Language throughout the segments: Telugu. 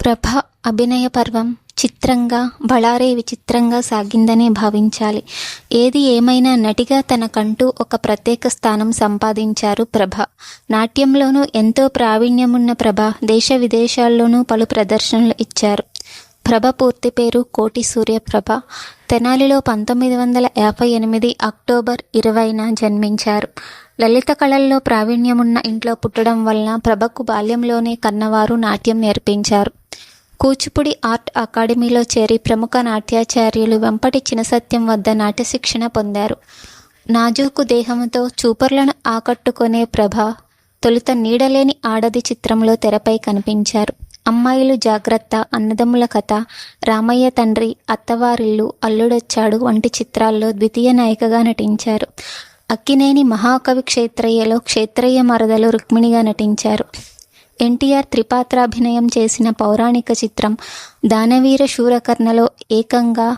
ప్రభ అభినయ పర్వం చిత్రంగా బళారే విచిత్రంగా సాగిందనే భావించాలి. ఏది ఏమైనా నటిగా తనకంటూ ఒక ప్రత్యేక స్థానం సంపాదించారు ప్రభ. నాట్యంలోనూ ఎంతో ప్రావీణ్యమున్న ప్రభ దేశ విదేశాల్లోనూ పలు ప్రదర్శనలు ఇచ్చారు. ప్రభ పూర్తి పేరు కోటి సూర్యప్రభ. తెనాలిలో 1958 అక్టోబర్ 20న జన్మించారు. లలిత కళల్లో ప్రావీణ్యమున్న ఇంట్లో పుట్టడం వలన ప్రభకు బాల్యంలోనే కన్నవారు నాట్యం నేర్పించారు. కూచిపూడి ఆర్ట్ అకాడమీలో చేరి ప్రముఖ నాట్యాచార్యులు వెంపటి చినసత్యం వద్ద నాట్య శిక్షణ పొందారు. నాజూకు దేహంతో చూపర్లను ఆకట్టుకునే ప్రభ తొలుత నీడలేని ఆడది చిత్రంలో తెరపై కనిపించారు. అమ్మాయిలు జాగ్రత్త, అన్నదమ్ముల కథ, రామయ్య తండ్రి, అత్తవారిల్లు, అల్లుడొచ్చాడు వంటి చిత్రాల్లో ద్వితీయ నాయికగా నటించారు. అక్కినేని మహాకవి క్షేత్రయ్యలో క్షేత్రయ్య మరదలు రుక్మిణిగా నటించారు. ఎన్టీఆర్ త్రిపాత్రాభినయం చేసిన పౌరాణిక చిత్రం దానవీర శూరకర్ణలో ఏకంగా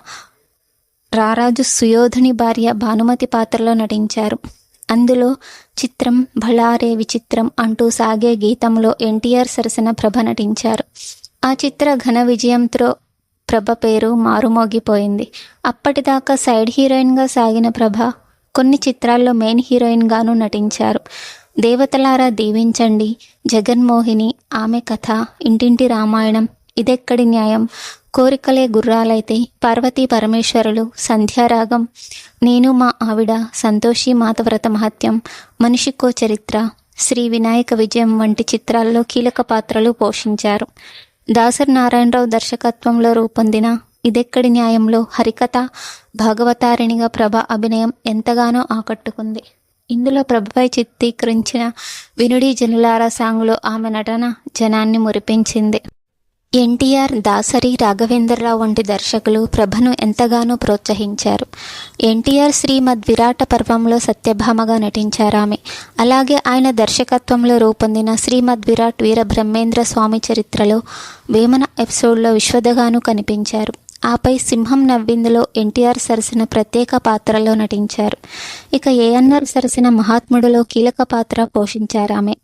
రారాజు సుయోధుని భార్య భానుమతి పాత్రలో నటించారు. అందులో చిత్రం బళారే విచిత్రం అంటూ సాగే గీతంలో ఎన్టీఆర్ సరసన ప్రభ నటించారు. ఆ చిత్ర ఘన విజయంతో ప్రభ పేరు మారుమోగిపోయింది. అప్పటిదాకా సైడ్ హీరోయిన్గా సాగిన ప్రభ కొన్ని చిత్రాల్లో మెయిన్ హీరోయిన్గాను నటించారు. దేవతలారా దీవించండి, జగన్మోహిని, ఆమె కథ, ఇంటింటి రామాయణం, ఇదెక్కడి న్యాయం, కోరికలే గుర్రాలైతే, పార్వతీ పరమేశ్వరులు, సంధ్యారాగం, నేను మా ఆవిడ, సంతోషి మాతవ్రత మహత్యం, మనిషికో చరిత్ర, శ్రీ వినాయక విజయం వంటి చిత్రాల్లో కీలక పాత్రలు పోషించారు. దాసరి నారాయణరావు దర్శకత్వంలో రూపొందిన ఇదెక్కడి న్యాయంలో హరికథ భాగవతారిణిగా ప్రభ అభినయం ఎంతగానో ఆకట్టుకుంది. ఇందులో ప్రభపై చిత్రీకరించిన వినుడి జనులారా సాంగ్లో ఆమె నటన జనాన్ని మురిపించింది. ఎన్టీఆర్, దాసరి, రాఘవేంద్రరావు వంటి దర్శకులు ప్రభను ఎంతగానో ప్రోత్సహించారు. ఎన్టీఆర్ శ్రీమద్ విరాట పర్వంలో సత్యభామగా నటించారామె. అలాగే ఆయన దర్శకత్వంలో రూపొందిన శ్రీమద్ విరాట్ వీరబ్రహ్మేంద్ర స్వామి చరిత్రలో వేమన ఎపిసోడ్లో విశ్వదగాను కనిపించారు. ఆపై సింహం నవ్విందులో ఎన్టీఆర్ సరసన ప్రత్యేక పాత్రలో నటించారు. ఇక ఏఎన్ఆర్ సరసన మహాత్ముడులో కీలక పాత్ర పోషించారామె.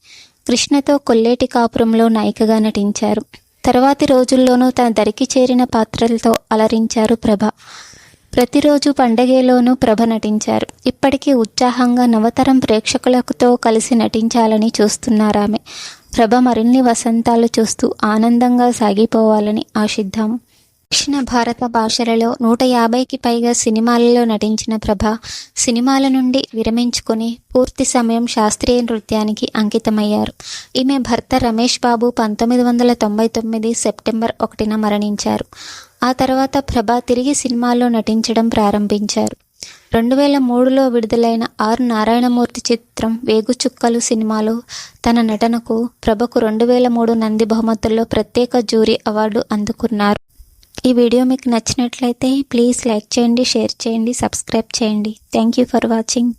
కృష్ణతో కొల్లేటి కాపురంలో నాయికగా నటించారు. తర్వాతి రోజుల్లోనూ తన దరికి చేరిన పాత్రలతో అలరించారు ప్రభ. ప్రతిరోజు పండగలోనూ ప్రభ నటించారు. ఇప్పటికీ ఉత్సాహంగా నవతరం ప్రేక్షకులతో కలిసి నటించాలని చూస్తున్నారామె. ప్రభ మరిన్ని వసంతాలు చూస్తూ ఆనందంగా సాగిపోవాలని ఆశిద్దాం. దక్షిణ భారత భాషలలో 150కి పైగా సినిమాలలో నటించిన ప్రభ సినిమాల నుండి విరమించుకొని పూర్తి సమయం శాస్త్రీయ నృత్యానికి అంకితమయ్యారు. ఈమె భర్త రమేష్ బాబు 1999 సెప్టెంబర్ 1న మరణించారు. ఆ తర్వాత ప్రభ తిరిగి సినిమాల్లో నటించడం ప్రారంభించారు. 2003లో విడుదలైన ఆర్ నారాయణమూర్తి చిత్రం వేగుచుక్కలు సినిమాలో తన నటనకు ప్రభకు 2003 నంది బహుమతుల్లో ప్రత్యేక జ్యూరీ అవార్డు అందుకున్నారు. ఈ వీడియో మీకు నచ్చినట్లయితే ప్లీజ్ లైక్ చేయండి, షేర్ చేయండి, సబ్స్క్రైబ్ చేయండి. Thank you for watching.